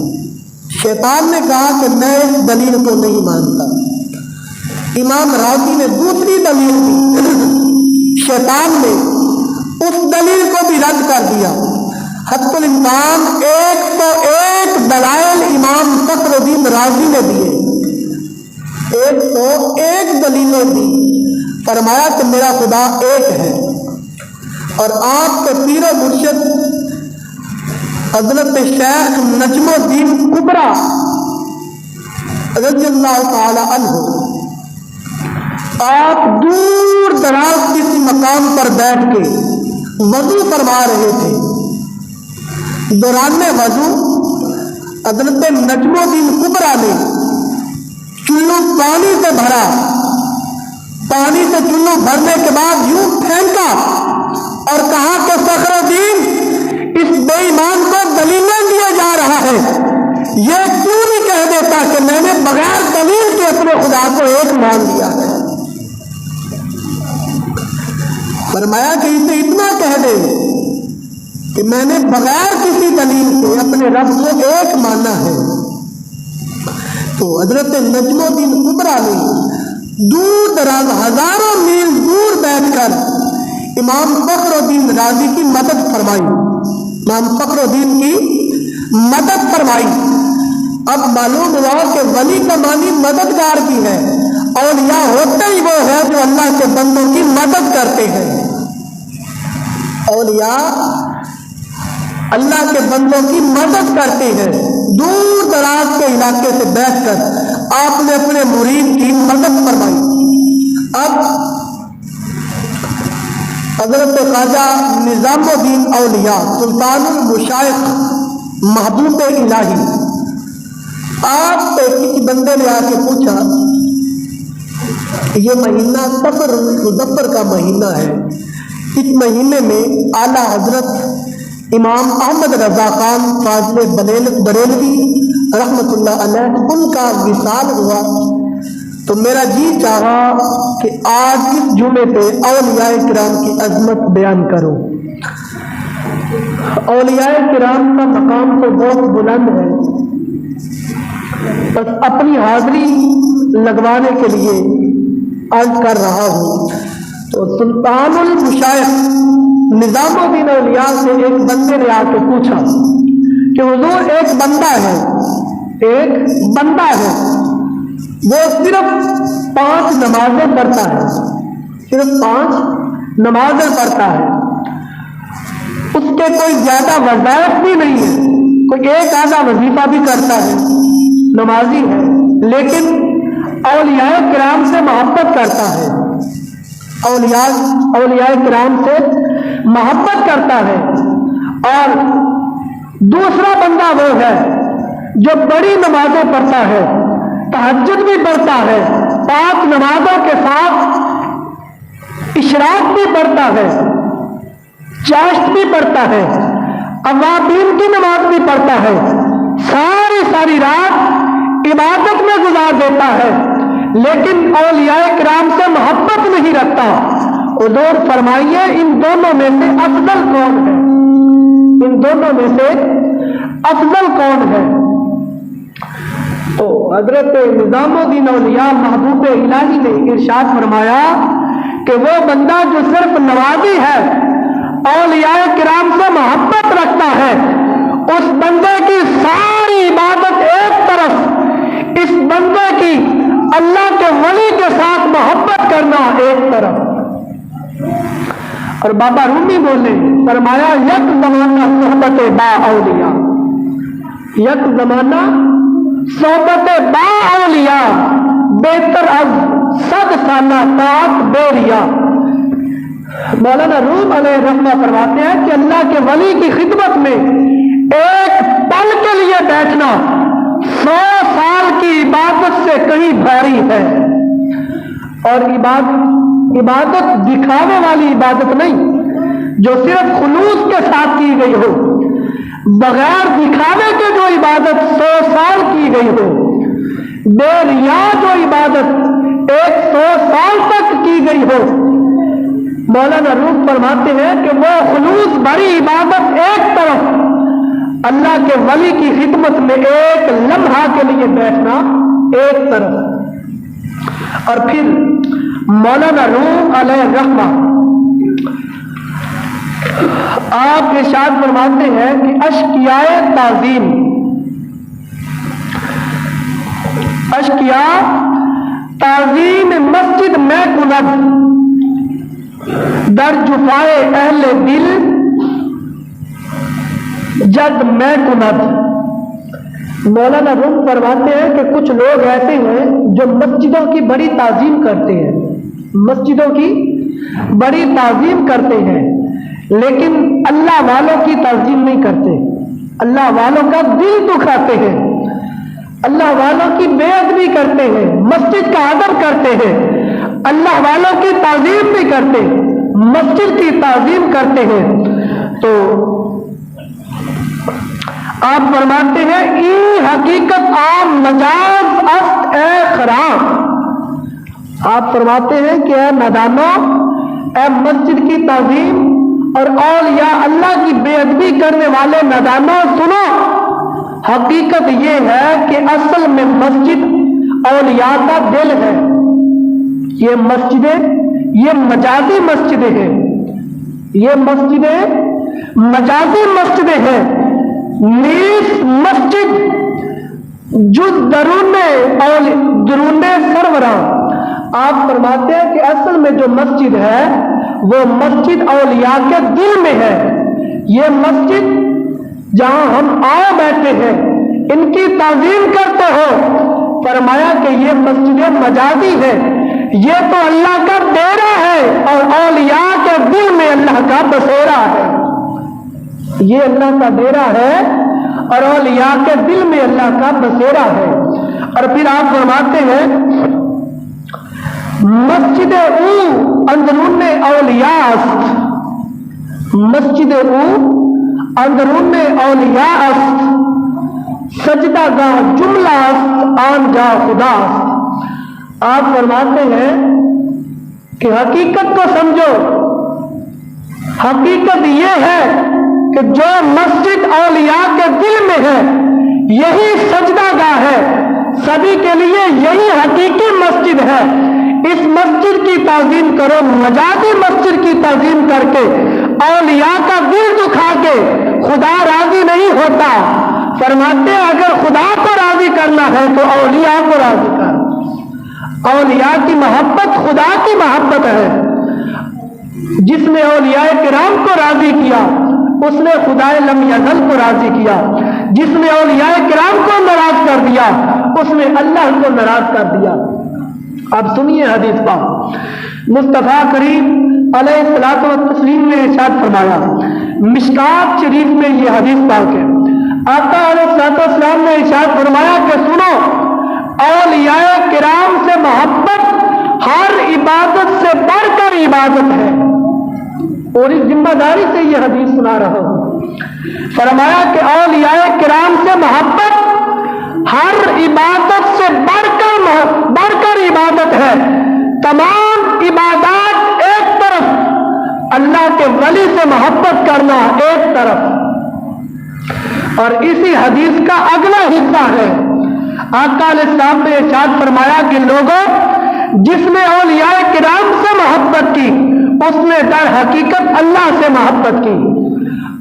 شیطان نے کہا کہ میں اس دلیل کو نہیں مانتا۔ امام راضی نے دوسری دلیل دی، شیطان نے اس دلیل کو بھی رد کر دیا۔ حتی الامکان 101 دلائل امام فخر الدین راضی نے دیے، 101 دلیلیں دی، فرمایا کہ میرا خدا ایک ہے۔ اور آپ کے پیر و مرشد حضرت شیخ نجم الدین کبریٰ رضی اللہ تعالی عنہ، آپ دور دراز کسی مقام پر بیٹھ کے وضو فرما رہے تھے، دوران وضو حضرت نجم الدین کبریٰ نے چلو پانی سے بھرا، پانی سے چلو بھرنے کے بعد یوں پھینکا اور کہا کہ فخر الدین، اس بے ایمان کو دلیلیں دیا جا رہا ہے، یہ کیوں نہیں کہہ دیتا کہ میں نے بغیر دلیل کے اپنے خدا کو ایک مان لیا ہے؟ فرمایا کہ اسے اتنا کہہ دے کہ میں نے بغیر کسی دلیل کے اپنے رب کو ایک مانا ہے۔ تو حضرت نجم الدین کبریٰ نے دور دراز ہزاروں میل دور بیٹھ کر امام فخر الدین راضی کی مدد فرمائی، امام فخر الدین کی مدد فرمائی۔ اب معلوم ہوا کہ ولی کا معنی مددگار بھی ہے، اولیاء ہوتے ہی وہ ہے جو اللہ کے بندوں کی مدد کرتے ہیں۔ اولیاء اللہ کے بندوں کی مدد کرتے ہیں۔ دور دراز کے علاقے سے بیٹھ کر آپ نے اپنے مرید کی مدد فرمائی۔ اب حضرت خواجہ نظام الدین اولیاء سلطان المشائخ محبوب الہی، آپ سے کسی بندے نے آ کے پوچھا، یہ مہینہ صفر مظفر کا مہینہ ہے، اس مہینے میں اعلیٰ حضرت امام احمد رضا خان فاضل بریلوی رحمت اللہ علیہ ان کا وصال ہوا، تو میرا جی چاہا کہ آج اس جمعے پہ اولیاء کرام کی عظمت بیان کروں۔ اولیاء کرام کا مقام تو بہت بلند ہے، بس اپنی حاضری لگوانے کے لیے عرض کر رہا ہوں۔ تو تو سلطان المشائخ نظام الدین اولیاء سے ایک بندے نے آ کے پوچھا کہ حضور ایک بندہ ہے وہ صرف 5 نمازیں پڑھتا ہے، صرف 5 نمازیں پڑھتا ہے، اس کے کوئی زیادہ وظائف بھی نہیں ہے، کوئی ایک آدھا وظیفہ بھی کرتا ہے، نمازی ہے، لیکن اولیاء کرام سے محبت کرتا ہے، اولیاء کرام سے محبت کرتا ہے۔ اور دوسرا بندہ وہ ہے جو بڑی نمازیں پڑھتا ہے، تہجد بھی پڑھتا ہے، 5 نمازوں کے ساتھ اشراق بھی پڑھتا ہے، چاشت بھی پڑھتا ہے، اوابین کی نماز بھی پڑھتا ہے، ساری رات عبادت میں گزار دیتا ہے، لیکن اولیاء کرام سے محبت نہیں رکھتا۔ حضور فرمائیے ان دونوں میں سے افضل کون ہے؟ ان دونوں میں سے افضل کون ہے؟ تو حضرت نظام الدین اولیاء محبوب الہی نے ارشاد فرمایا کہ وہ بندہ جو صرف نمازی ہے، اولیاء کرام سے محبت رکھتا ہے، اس بندے کی ساری عبادت ایک طرف، اس بندے کی اللہ کے ولی کے ساتھ محبت کرنا ایک طرف۔ اور بابا رومی بولے، فرمایا یک زمانہ صحبت با اولیاء، یک زمانہ صحبت با اولیاء بہتر از 100 سالہ طاعت بے ریا۔ مولانا روم علیہ رحمہ فرماتے ہیں کہ اللہ کے ولی کی خدمت میں ایک پل کے لیے بیٹھنا 100 سال کی عبادت سے کہیں بھاری ہے۔ اور عبادت دکھانے والی عبادت نہیں، جو صرف خلوص کے ساتھ کی گئی ہو، بغیر دکھاوے کے جو عبادت 100 سال کی گئی ہو، بے ریا جو عبادت 100 سال تک کی گئی ہو، مولانا روم فرماتے ہیں کہ وہ خلوص بھری عبادت ایک طرف، اللہ کے ولی کی خدمت میں ایک لمحہ کے لیے بیٹھنا ایک طرف۔ اور پھر مولانا روم علیہ رحمہ آپ ارشاد فرماتے ہیں کہ اشقیائے تعظیم مسجد میں کند در جفائے اہل دل جد میں کند۔ مولانا روم فرماتے ہیں کہ کچھ لوگ ایسے ہیں جو مسجدوں کی بڑی تعظیم کرتے ہیں، مسجدوں کی بڑی تعظیم کرتے ہیں، لیکن اللہ والوں کی تعظیم نہیں کرتے، اللہ والوں کا دل دکھاتے ہیں، اللہ والوں کی بے ادبی کرتے ہیں، مسجد کا ادب کرتے ہیں، اللہ والوں کی تعظیم بھی کرتے ہیں، مسجد کی تعظیم کرتے ہیں۔ تو آپ فرماتے ہیں ای حقیقت عام مجاز است اے خرام۔ آپ فرماتے ہیں کہ اے نادانو، اے مسجد کی تعظیم اور اولیاء اللہ کی بے ادبی کرنے والے نادانو، سنو، حقیقت یہ ہے کہ اصل میں مسجد اولیاء کا دل ہے۔ یہ مسجدیں، یہ مجازی مسجدیں ہیں، یہ مسجدیں مجازی مسجدیں ہیں۔ نیس مسجد جز درون سروراں۔ آپ فرماتے ہیں کہ اصل میں جو مسجد ہے وہ مسجد اولیاء کے دل میں ہے۔ یہ مسجد جہاں ہم آئے بیٹھے ہیں، ان کی تعظیم کرتے ہو، فرمایا کہ یہ مسجد مجازی ہے، یہ تو اللہ کا ڈیرا ہے اور اولیاء کے دل میں اللہ کا بسیرا ہے۔ یہ اللہ کا ڈیرا ہے اور اولیاء کے دل میں اللہ کا بسیرا ہے۔ اور پھر آپ فرماتے ہیں مسجد او اندرون اولیاء است، مسجد او اندرون اولیاء است، سجدہ گاہ جملہ است آن جا خدا است۔ آپ فرماتے ہیں کہ حقیقت کو سمجھو، حقیقت یہ ہے کہ جو مسجد اولیاء کے دل میں ہے یہی سجدہ گاہ ہے، سبھی کے لیے یہی حقیقی مسجد ہے۔ اس مسجد کی تعظیم کرو، مجازی مسجد کی تعظیم کر کے اولیاء کا ورد اٹھا کے خدا راضی نہیں ہوتا۔ فرماتے ہیں اگر خدا کو راضی کرنا ہے تو اولیاء کو راضی کر۔ اولیاء کی محبت خدا کی محبت ہے۔ جس نے اولیاء کرام کو راضی کیا اس نے خدا لم یزل کو راضی کیا، جس نے اولیاء کرام کو ناراض کر دیا اس نے اللہ کو ناراض کر دیا۔ اب سنیے حدیث پاک، مصطفیٰ کریم علیہ الصلوۃ والتسلیم نے ارشاد فرمایا، مشکات شریف میں یہ حدیث پاک ہے، آقا علیہ الصلوۃ والسلام نے ارشاد فرمایا کہ سنو، اولیاء کرام سے محبت ہر عبادت سے بڑھ کر عبادت ہے، اور اس ذمہ داری سے یہ حدیث سنا رہا ہوں۔ فرمایا کہ اولیاء کرام سے محبت ہر عبادت سے بڑھ کر عبادت ہے۔ تمام عبادات ایک طرف، اللہ کے ولی سے محبت کرنا ایک طرف۔ اور اسی حدیث کا اگلا حصہ ہے، آقا علیہ السلام نے ارشاد فرمایا کہ لوگوں، جس نے اولیاء کرام سے محبت کی اس نے در حقیقت اللہ سے محبت کی۔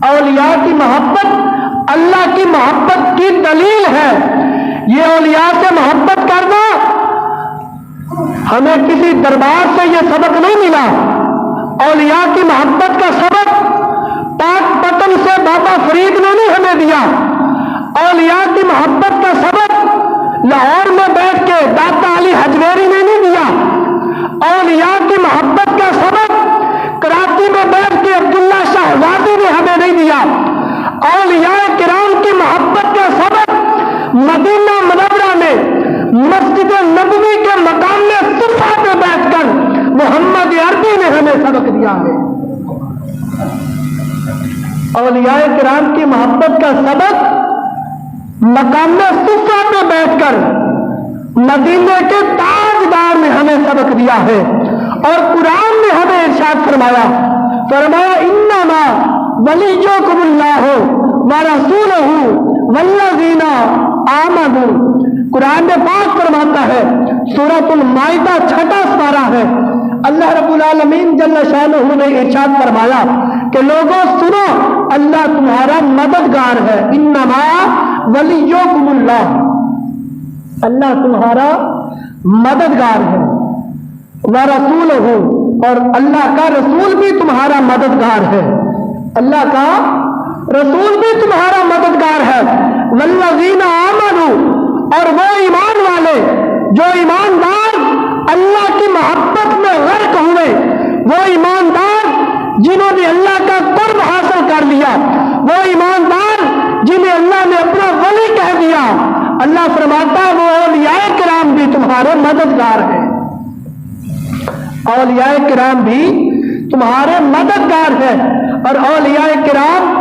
اولیاء کی محبت اللہ کی محبت کی دلیل ہے۔ یہ اولیاء سے محبت کرنا ہمیں کسی دربار سے یہ سبق نہیں ملا، اولیاء کی محبت کا سبق پاک پتن سے بابا فرید نے نہیں ہمیں دیا، اولیاء کی محبت کا سبق لاہور میں بیٹھ کے داتا علی حجویری نے نہیں دیا، اولیاء کی محبت کا سبق کراچی میں بیٹھ کے عبداللہ شہزادی نے ہمیں نہیں دیا، اولیاء کرام کی محبت کا سبق مدینہ منورہ میں مسجد نبوی کے مقام میں صفا پہ بیٹھ کر محمد عربی نے ہمیں سبق دیا ہے۔ اولیاء کرام کی محبت کا سبق مقام صفا پہ بیٹھ کر مدینے کے تاجدار نے ہمیں سبق دیا ہے، اور قرآن نے ہمیں ارشاد فرمایا انما ولیکم اللہ ورسولہ والذین آمنوا۔ قرآن پاک فرماتا ہے، سورۃ المائدہ 6واں سپارہ ہے، اللہ رب العالمین جل شانہ نے ارشاد فرمایا کہ لوگوں سنو، اللہ تمہارا مددگار ہے، انما ولیکم اللہ، اللہ تمہارا مددگار ہے، ورسولہ، اور اللہ کا رسول بھی تمہارا مددگار ہے، اللہ کا رسول بھی تمہارا مددگار ہے، والذین آمنوا، اور وہ ایمان والے جو ایماندار اللہ کی محبت میں غرق ہوئے، وہ ایماندار جنہوں نے اللہ کا قرب حاصل کر لیا، وہ ایماندار جنہیں اللہ نے اپنا ولی کہہ دیا، اللہ فرماتا ہے وہ اولیاء کرام بھی تمہارے مددگار ہیں، اولیاء کرام بھی تمہارے مددگار ہیں، اور اولیاء کرام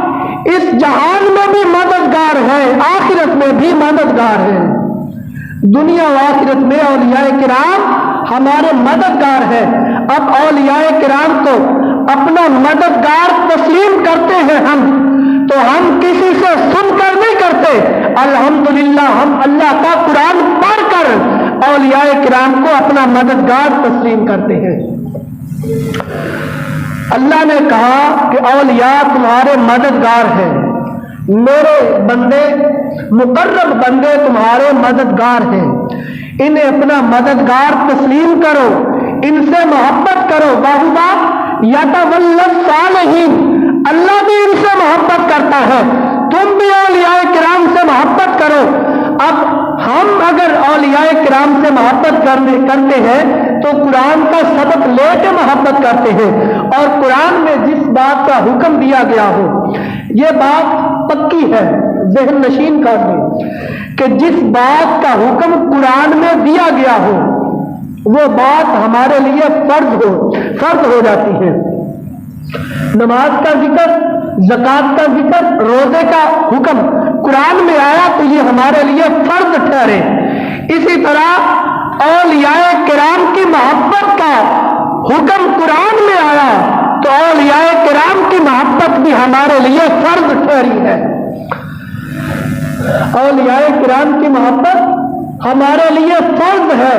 اس جہان میں بھی مددگار ہے، آخرت میں بھی مددگار ہے، دنیا و آخرت میں اولیاء کرام ہمارے مددگار ہیں۔ اب اولیاء کرام کو اپنا مددگار تسلیم کرتے ہیں ہم، تو ہم کسی سے سن کر نہیں کرتے، الحمدللہ ہم اللہ کا قرآن پڑھ کر اولیاء کرام کو اپنا مددگار تسلیم کرتے ہیں۔ اللہ نے کہا کہ اولیاء تمہارے مددگار ہیں، میرے بندے مقرب بندے تمہارے مددگار ہیں، انہیں اپنا مددگار تسلیم کرو، ان سے محبت کرو، باہما یتولی الصالحین، اللہ بھی ان سے محبت کرتا ہے، تم بھی اولیاء کرام سے محبت کرو۔ اب ہم اگر اولیاء کرام سے محبت کرتے ہیں تو قرآن کا سبق لے کے محبت کرتے ہیں، اور قرآن میں جس بات کا حکم دیا گیا ہو، یہ بات پکی ہے، ذہن نشین کر لیں کہ جس بات کا حکم قرآن میں دیا گیا ہو وہ بات ہمارے لیے فرض ہو جاتی ہے۔ نماز کا ذکر، زکوٰۃ کا ذکر، روزے کا حکم قرآن میں آیا تو یہ ہمارے لیے فرض ٹھہرے۔ اسی طرح اولیاء کرام کی محبت کا حکم قرآن میں آیا تو اولیاء کرام کی محبت بھی ہمارے لیے فرض ٹھہری ہے۔ اولیاء کرام کی محبت ہمارے لیے فرض ہے،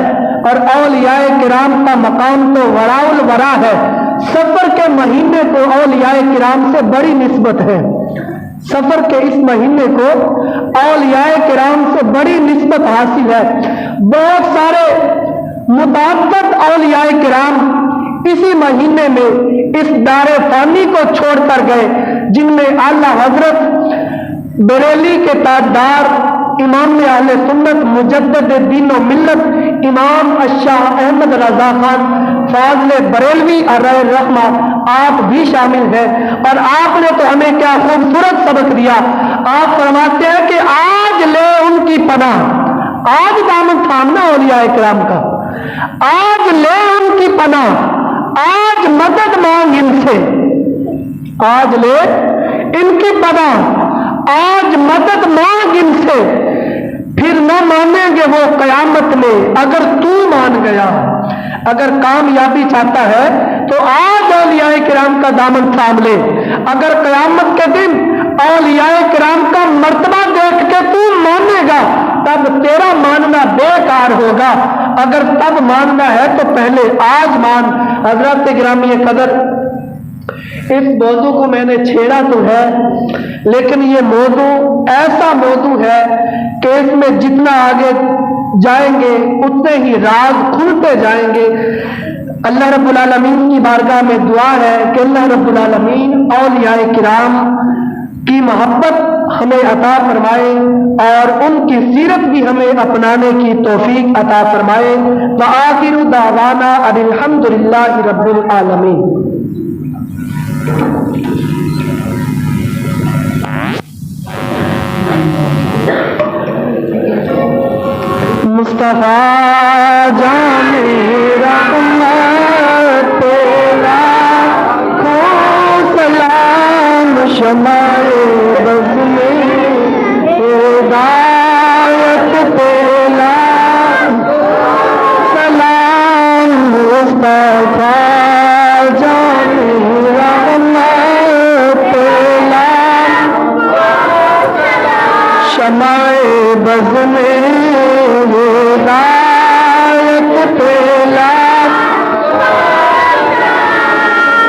اور اولیاء کرام کا مقام تو وراء الورا ہے. سفر کے مہینے کو اولیاء کرام سے بڑی نسبت ہے. سفر کے اس مہینے کو اولیاء کرام سے بڑی نسبت حاصل ہے. بہت سارے متعدد اولیاء کرام اسی مہینے میں اس دار فانی کو چھوڑ کر گئے، جن میں اعلیٰ حضرت بریلی کے تاجدار امام اہل سنت مجدد دین و ملت امام الشاہ احمد رضا خان فاضل بریلوی علیہ الرحمہ آپ بھی شامل ہیں. اور آپ نے تو ہمیں کیا خوبصورت سبق دیا. آپ فرماتے ہیں کہ آج لے ان کی پناہ، آج دامن تھامنا اولیاء کرام کا، آج لے ان کی پناہ، آج مدد مانگ ان سے، آج لے ان کی پناہ، آج مدد مانگ ان سے، پھر نہ مانیں گے وہ قیامت میں اگر تو مان گیا. اگر کامیابی چاہتا ہے تو آج اولیاء کرام کا دامن تھام لے. اگر قیامت کے دن اولیاء کرام کا مرتبہ دیکھ کے تو مانے گا تب تیرا ماننا بیکار ہوگا. اگر تب ماننا ہے تو پہلے آج مان. حضرات گرامی قدر، اس موضوع کو میں نے چھیڑا تو ہے، لیکن یہ موضوع ایسا موضوع ہے کہ اس میں جتنا آگے جائیں گے اتنے ہی راز کھلتے جائیں گے. اللہ رب العالمین کی بارگاہ میں دعا ہے کہ اللہ رب العالمین اولیاء کرام کی محبت ہمیں عطا فرمائے اور ان کی سیرت بھی ہمیں اپنانے کی توفیق عطا فرمائے. وآخر دعوانا ان الحمدللہ رب العالمین. مصطفیٰ جان رحمت تیرا خون سلام شمائے بز میں ہدایت تیرا سلام. مصطفیٰ جان رحمت تیرا شمائے بز میں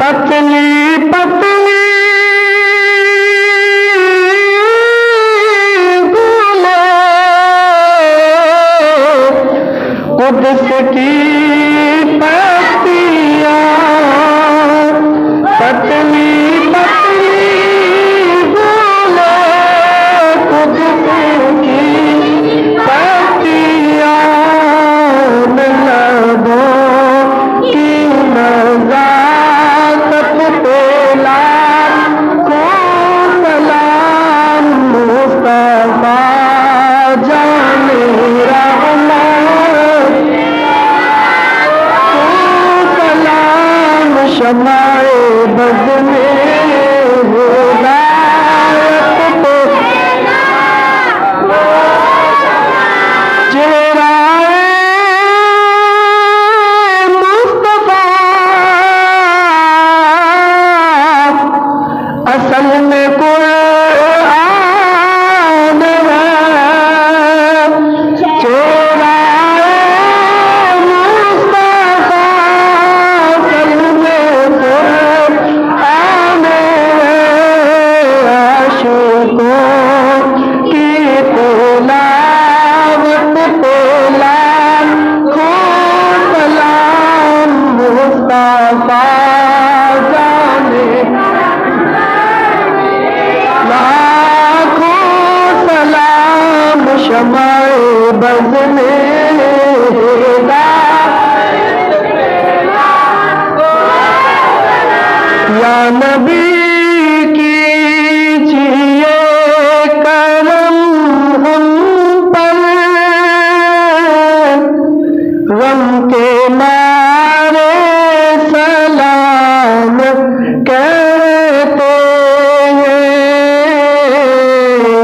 پتلی پتلی گولے قدس کی پتیاں، پتلی پتلی گولے قدس کی پتیاں، شمائے بز میں ہدایت چہرہ مصطفیٰ اصل میں قرآن ہے. چہرہ شمائے بز میں یا نبی کیجئے کرم ہم پر، غم کے مارے سلام کہتے ہیں.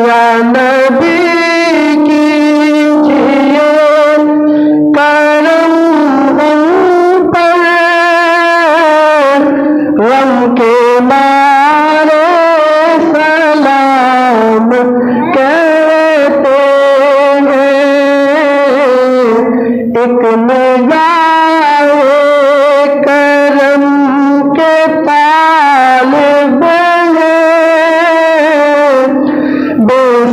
یا نبی غم کے مارے سلام کہتے ہیں. ایک